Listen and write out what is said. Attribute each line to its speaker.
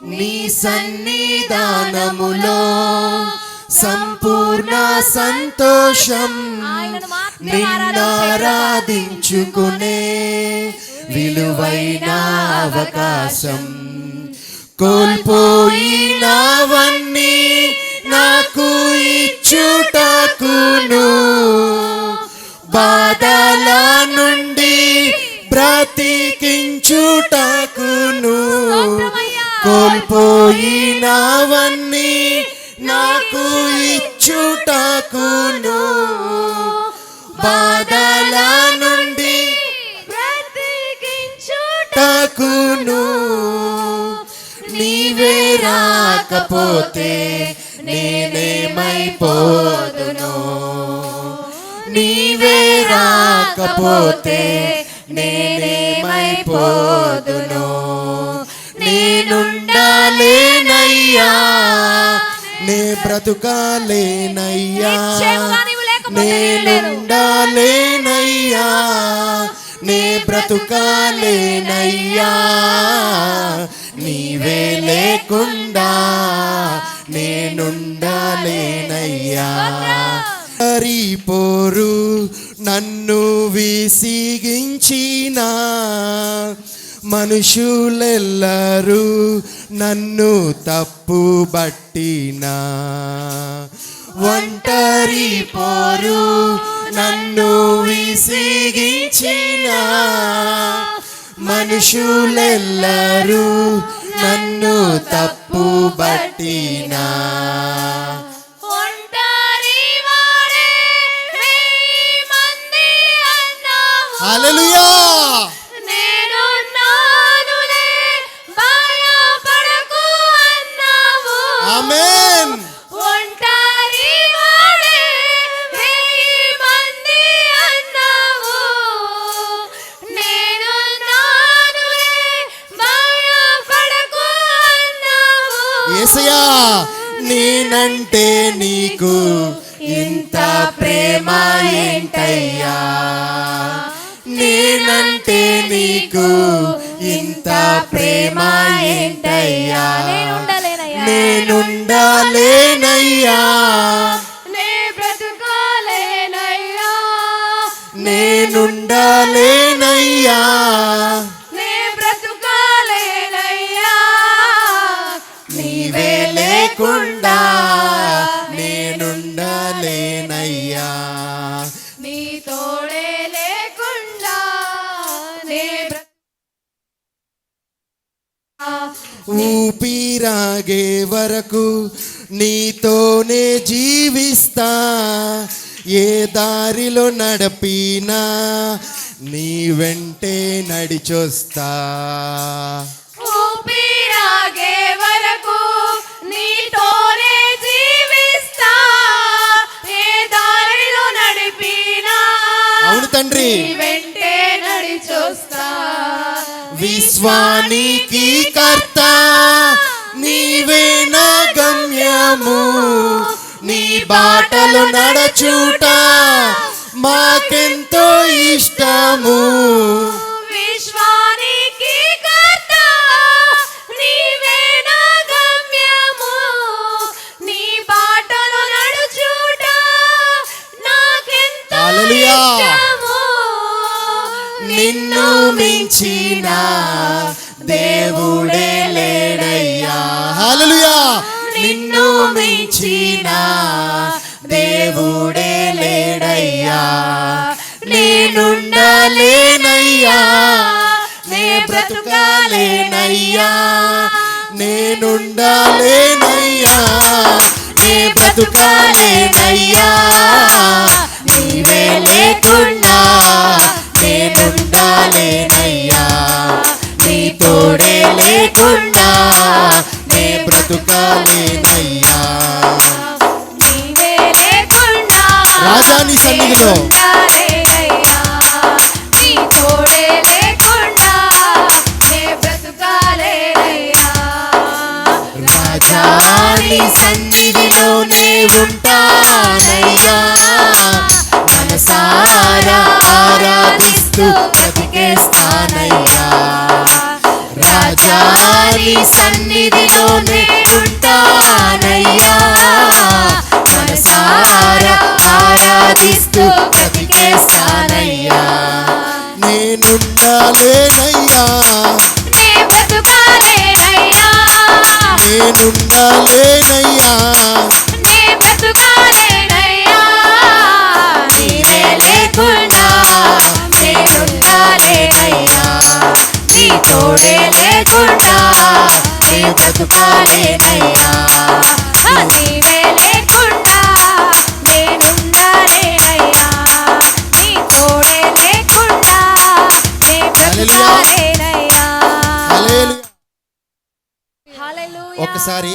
Speaker 1: నీ సన్నిధానములో సంపూర్ణ సంతోషం, నిన్నారాధించుకునే విలువైన అవకాశం. కోల్పోయినవన్నీ నాకు ఇచ్చుటకును, బాధల నుండి బ్రతికించుటకును. కోల్పోయినవన్నీ నాకు ఇచ్చుటకును, బాధల నుండి బ్రతికించుటకును. నీవే రాకపోతే నేనేమైపోదును, నీవే రాకపోతే నేనేమైపోదును. నేనుండాలేనయ్యా, నే బ్రతుకాలేనయ్యా, నేనుండాలేనయ్యా, నే బ్రతుకాలేనయ్యా. నీవే లేకుండా నేనుండాలేనయ్యా. హరిపోరు నన్ను విసిగించిన మనుషులెల్లరూ నన్ను తప్పు బట్టినా, ఒంటరి పోరు నన్ను విసిగించిన మనుషులెల్లరూ నన్ను తప్పు బట్టినా, హల్లెలూయా. ఆమేన్.
Speaker 2: ఒంటరి వాడే వెయ్యి మంది అన్నావు, నేను నానులే భయపడకు అన్నావు.
Speaker 1: యేసయ్యా, నేనంటే నీకు ఇంత ప్రేమ ఏంటయ్యా, నేనంటే నీకు ఇంత ప్రేమ ఏంటయ్యా. నేనుండాలేనయ్యా,
Speaker 2: నే బ్రతుకాలేనయ్యా,
Speaker 1: నేనుండాలేనయ్యా,
Speaker 2: నే బ్రతుకాలేనయ్యా.
Speaker 1: నీవే లేకుండా నేనుండాలేనయ్యా.
Speaker 2: నీ తోడే లేకుండా నే
Speaker 1: ఊపిరాగే వరకు నీతోనే జీవిస్తా, ఏ దారిలో నడిపినా నీ వెంటే నడిచొస్తా.
Speaker 2: ఊపిరాగే వరకు నీతోనే జీవిస్తా, ఏ దారిలో నడిపినా
Speaker 1: అవును తండ్రి,
Speaker 2: నీ వెంటే నడిచొస్తా.
Speaker 1: విశ్వానికి కర్త నీవే నా గమ్యము, నీ బాటలు నడచుట మాకెంతో ఇష్టము.
Speaker 2: విశ్వానికి కర్త నీవే నా గమ్యము, నీ బాటలు నడుచుట నాకెంతో ఇష్టము.
Speaker 1: నిన్ను మించిన దేవుడే లేడయ్యా. హల్లెలూయా. నిన్ను మించిన దేవుడే లేడయ్యా. నేనుండాలేనయ్యా, నే బ్రతుకాలేనయ్యా, నేనుండాలేనయ్యా, నే బ్రతుకాలేనయ్యా. నీవే లేకుండా నేనుండాలేనయ్యా, నీ తోడే లేకుండా నే బ్రతుకాలేనయ్యా.
Speaker 2: నీవే లేకుండా
Speaker 1: రాజాని సన్నిధిలో
Speaker 2: ఉండాలేనయ్యా, నీ తోడే లేకుండా నే బ్రతుకాలేనయ్యా.
Speaker 1: రాజాని సన్నిధిలోనే ఉంటానయ్యా, మనసారా ఆరాధిస్తూ బ్రతికేస్తానయ్యా. రాజా నీ సన్నిధిలోనే ఉంటానయ్యా, మనసారా ఆరాధిస్తూ బ్రతికేస్తానయ్యా. నేనుండాలేనయ్యా,
Speaker 2: నే బ్రతుకాలేనయ్యా,
Speaker 1: నేనుండాలేనయ్యా,
Speaker 2: నే బ్రతుకాలేనయ్యా. నీవే లేకుండా నేనుండాలేనయ్యా, నీ తోడే లేకుండా నే బ్రతుకాలేనయ్యా. నీవే లేకుండా నేనుండాలేనయ్యా, నీ తోడే లేకుండా నే బ్రతుకాలేనయ్యా.
Speaker 1: హల్లెలూయా.
Speaker 2: హల్లెలూయా.
Speaker 1: ఒకసారి